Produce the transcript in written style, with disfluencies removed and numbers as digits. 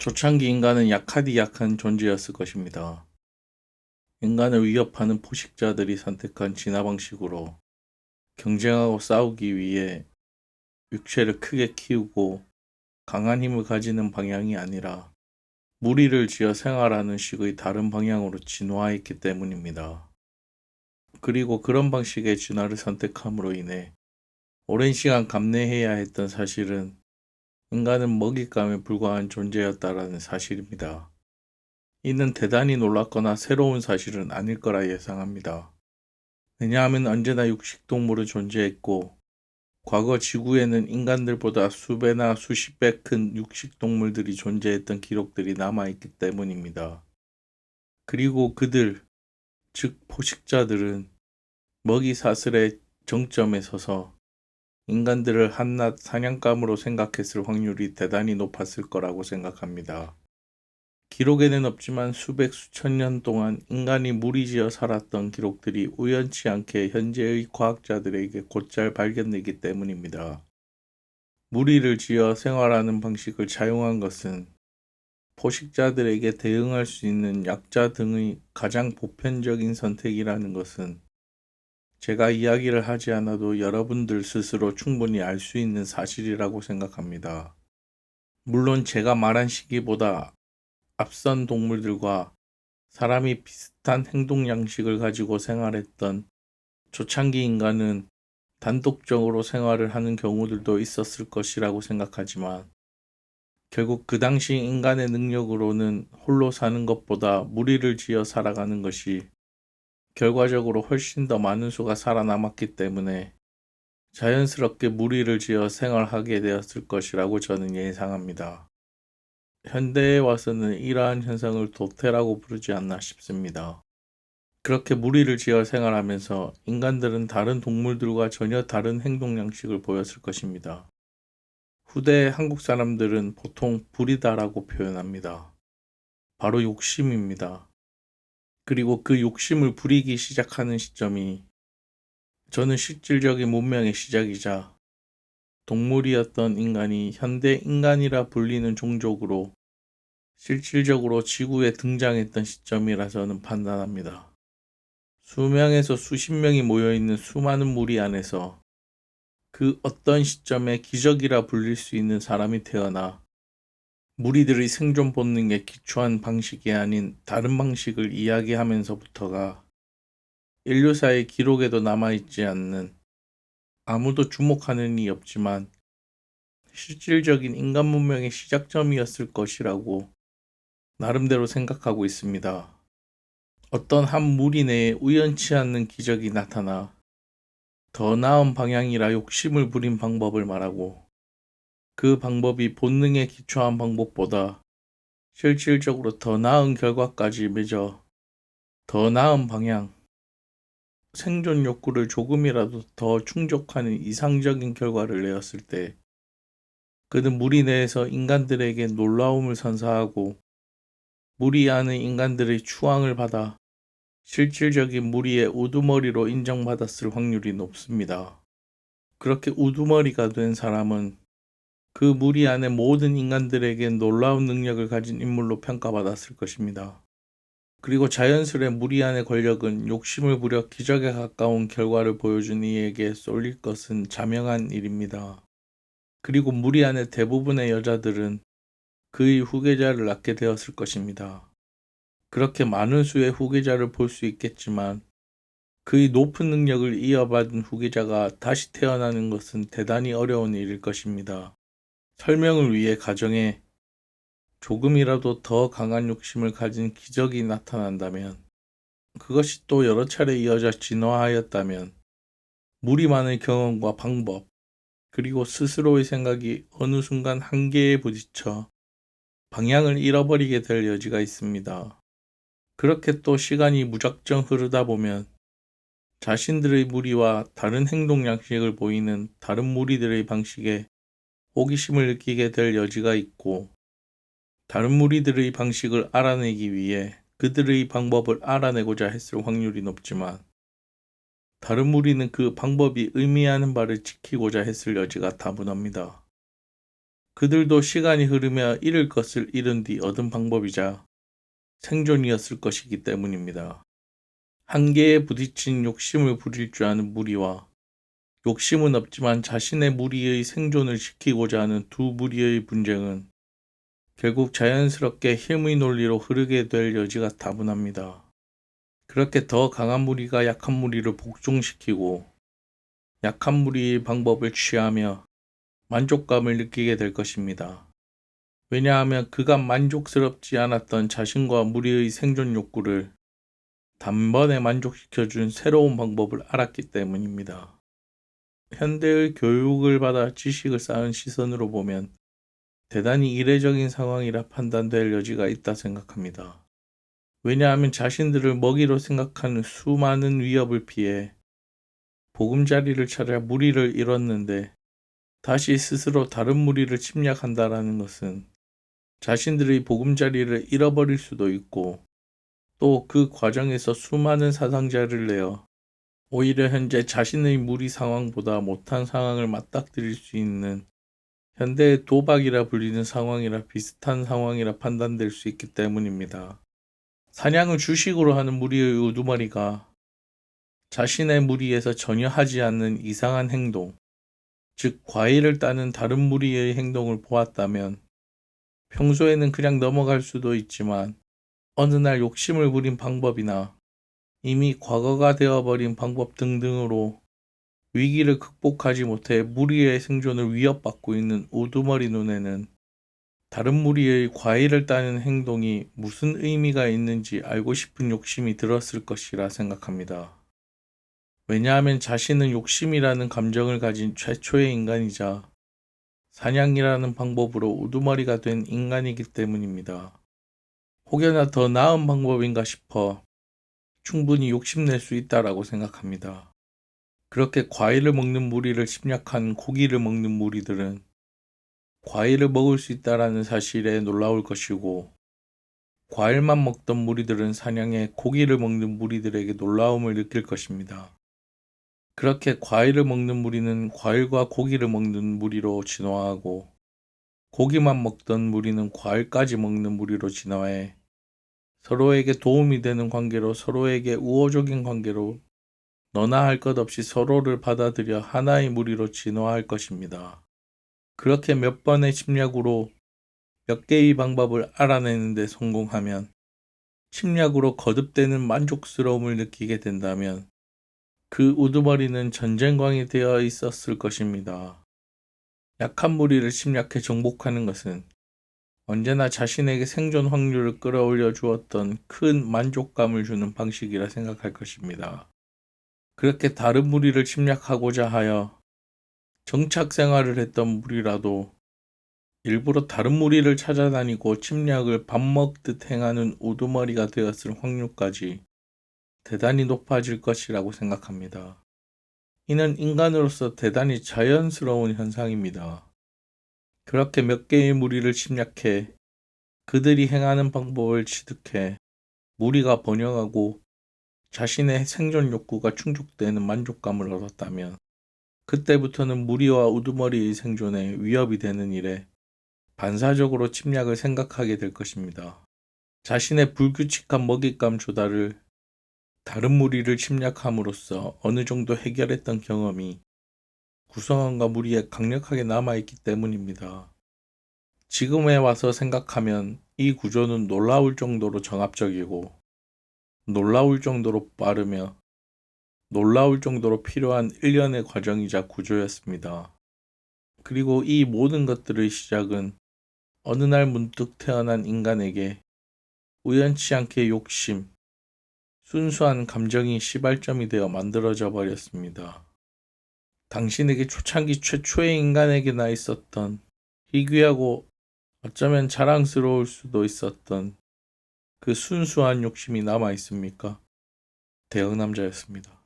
초창기 인간은 약하디 약한 존재였을 것입니다. 인간을 위협하는 포식자들이 선택한 진화 방식으로 경쟁하고 싸우기 위해 육체를 크게 키우고 강한 힘을 가지는 방향이 아니라 무리를 지어 생활하는 식의 다른 방향으로 진화했기 때문입니다. 그리고 그런 방식의 진화를 선택함으로 인해 오랜 시간 감내해야 했던 사실은 인간은 먹잇감에 불과한 존재였다라는 사실입니다. 이는 대단히 놀랍거나 새로운 사실은 아닐 거라 예상합니다. 왜냐하면 언제나 육식동물은 존재했고, 과거 지구에는 인간들보다 수배나 수십 배 큰 육식동물들이 존재했던 기록들이 남아있기 때문입니다. 그리고 그들, 즉 포식자들은 먹이 사슬의 정점에 서서 인간들을 한낱 사냥감으로 생각했을 확률이 대단히 높았을 거라고 생각합니다. 기록에는 없지만 수백 수천 년 동안 인간이 무리지어 살았던 기록들이 우연치 않게 현재의 과학자들에게 곧잘 발견되기 때문입니다. 무리를 지어 생활하는 방식을 차용한 것은 포식자들에게 대응할 수 있는 약자 등의 가장 보편적인 선택이라는 것은 제가 이야기를 하지 않아도 여러분들 스스로 충분히 알 수 있는 사실이라고 생각합니다. 물론 제가 말한 시기보다 앞선 동물들과 사람이 비슷한 행동 양식을 가지고 생활했던 초창기 인간은 단독적으로 생활을 하는 경우들도 있었을 것이라고 생각하지만 결국 그 당시 인간의 능력으로는 홀로 사는 것보다 무리를 지어 살아가는 것이 결과적으로 훨씬 더 많은 수가 살아남았기 때문에 자연스럽게 무리를 지어 생활하게 되었을 것이라고 저는 예상합니다. 현대에 와서는 이러한 현상을 도태라고 부르지 않나 싶습니다. 그렇게 무리를 지어 생활하면서 인간들은 다른 동물들과 전혀 다른 행동 양식을 보였을 것입니다. 후대 한국 사람들은 보통 불이다라고 표현합니다. 바로 욕심입니다. 그리고 그 욕심을 부리기 시작하는 시점이 저는 실질적인 문명의 시작이자 동물이었던 인간이 현대 인간이라 불리는 종족으로 실질적으로 지구에 등장했던 시점이라 저는 판단합니다. 수명에서 수십 명이 모여있는 수많은 무리 안에서 그 어떤 시점에 기적이라 불릴 수 있는 사람이 태어나 무리들의 생존 본능에 기초한 방식이 아닌 다른 방식을 이야기하면서부터가 인류사의 기록에도 남아있지 않는 아무도 주목하는 이 없지만 실질적인 인간 문명의 시작점이었을 것이라고 나름대로 생각하고 있습니다. 어떤 한 무리 내에 우연치 않는 기적이 나타나 더 나은 방향이라 욕심을 부린 방법을 말하고 그 방법이 본능에 기초한 방법보다 실질적으로 더 나은 결과까지 맺어 더 나은 방향, 생존 욕구를 조금이라도 더 충족하는 이상적인 결과를 내었을 때 그는 무리 내에서 인간들에게 놀라움을 선사하고 무리 안의 인간들의 추앙을 받아 실질적인 무리의 우두머리로 인정받았을 확률이 높습니다. 그렇게 우두머리가 된 사람은 그 무리 안의 모든 인간들에게 놀라운 능력을 가진 인물로 평가받았을 것입니다. 그리고 자연스레 무리 안의 권력은 욕심을 부려 기적에 가까운 결과를 보여준 이에게 쏠릴 것은 자명한 일입니다. 그리고 무리 안의 대부분의 여자들은 그의 후계자를 낳게 되었을 것입니다. 그렇게 많은 수의 후계자를 볼 수 있겠지만 그의 높은 능력을 이어받은 후계자가 다시 태어나는 것은 대단히 어려운 일일 것입니다. 설명을 위해 가정에 조금이라도 더 강한 욕심을 가진 기적이 나타난다면, 그것이 또 여러 차례 이어져 진화하였다면, 무리만의 경험과 방법, 그리고 스스로의 생각이 어느 순간 한계에 부딪혀 방향을 잃어버리게 될 여지가 있습니다. 그렇게 또 시간이 무작정 흐르다 보면 자신들의 무리와 다른 행동 양식을 보이는 다른 무리들의 방식에 호기심을 느끼게 될 여지가 있고, 다른 무리들의 방식을 알아내기 위해 그들의 방법을 알아내고자 했을 확률이 높지만, 다른 무리는 그 방법이 의미하는 바를 지키고자 했을 여지가 다분합니다. 그들도 시간이 흐르며 잃을 것을 잃은 뒤 얻은 방법이자 생존이었을 것이기 때문입니다. 한계에 부딪힌 욕심을 부릴 줄 아는 무리와 욕심은 없지만 자신의 무리의 생존을 지키고자 하는 두 무리의 분쟁은 결국 자연스럽게 힘의 논리로 흐르게 될 여지가 다분합니다. 그렇게 더 강한 무리가 약한 무리를 복종시키고 약한 무리의 방법을 취하며 만족감을 느끼게 될 것입니다. 왜냐하면 그간 만족스럽지 않았던 자신과 무리의 생존 욕구를 단번에 만족시켜준 새로운 방법을 알았기 때문입니다. 현대의 교육을 받아 지식을 쌓은 시선으로 보면 대단히 이례적인 상황이라 판단될 여지가 있다 생각합니다. 왜냐하면 자신들을 먹이로 생각하는 수많은 위협을 피해 보금자리를 찾아 무리를 잃었는데 다시 스스로 다른 무리를 침략한다라는 것은 자신들의 보금자리를 잃어버릴 수도 있고 또 그 과정에서 수많은 사상자를 내어 오히려 현재 자신의 무리 상황보다 못한 상황을 맞닥뜨릴 수 있는 현대의 도박이라 불리는 상황이라 비슷한 상황이라 판단될 수 있기 때문입니다. 사냥을 주식으로 하는 무리의 우두머리가 자신의 무리에서 전혀 하지 않는 이상한 행동, 즉 과일을 따는 다른 무리의 행동을 보았다면 평소에는 그냥 넘어갈 수도 있지만 어느 날 욕심을 부린 방법이나 이미 과거가 되어버린 방법 등등으로 위기를 극복하지 못해 무리의 생존을 위협받고 있는 우두머리 눈에는 다른 무리의 과일을 따는 행동이 무슨 의미가 있는지 알고 싶은 욕심이 들었을 것이라 생각합니다. 왜냐하면 자신은 욕심이라는 감정을 가진 최초의 인간이자 사냥이라는 방법으로 우두머리가 된 인간이기 때문입니다. 혹여나 더 나은 방법인가 싶어 충분히 욕심낼 수 있다라고 생각합니다. 그렇게 과일을 먹는 무리를 침략한 고기를 먹는 무리들은 과일을 먹을 수 있다라는 사실에 놀라울 것이고 과일만 먹던 무리들은 사냥해 고기를 먹는 무리들에게 놀라움을 느낄 것입니다. 그렇게 과일을 먹는 무리는 과일과 고기를 먹는 무리로 진화하고 고기만 먹던 무리는 과일까지 먹는 무리로 진화해 서로에게 도움이 되는 관계로 서로에게 우호적인 관계로 너나 할 것 없이 서로를 받아들여 하나의 무리로 진화할 것입니다. 그렇게 몇 번의 침략으로 몇 개의 방법을 알아내는 데 성공하면 침략으로 거듭되는 만족스러움을 느끼게 된다면 그 우두머리는 전쟁광이 되어 있었을 것입니다. 약한 무리를 침략해 정복하는 것은 언제나 자신에게 생존 확률을 끌어올려 주었던 큰 만족감을 주는 방식이라 생각할 것입니다. 그렇게 다른 무리를 침략하고자 하여 정착 생활을 했던 무리라도 일부러 다른 무리를 찾아다니고 침략을 밥 먹듯 행하는 우두머리가 되었을 확률까지 대단히 높아질 것이라고 생각합니다. 이는 인간으로서 대단히 자연스러운 현상입니다. 그렇게 몇 개의 무리를 침략해 그들이 행하는 방법을 취득해 무리가 번영하고 자신의 생존 욕구가 충족되는 만족감을 얻었다면 그때부터는 무리와 우두머리의 생존에 위협이 되는 일에 반사적으로 침략을 생각하게 될 것입니다. 자신의 불규칙한 먹잇감 조달을 다른 무리를 침략함으로써 어느 정도 해결했던 경험이 구성원과 무리에 강력하게 남아있기 때문입니다. 지금에 와서 생각하면 이 구조는 놀라울 정도로 정합적이고 놀라울 정도로 빠르며 놀라울 정도로 필요한 일련의 과정이자 구조였습니다. 그리고 이 모든 것들의 시작은 어느 날 문득 태어난 인간에게 우연치 않게 욕심, 순수한 감정이 시발점이 되어 만들어져 버렸습니다. 당신에게 초창기 최초의 인간에게나 있었던 희귀하고 어쩌면 자랑스러울 수도 있었던 그 순수한 욕심이 남아 있습니까? 대형남자였습니다.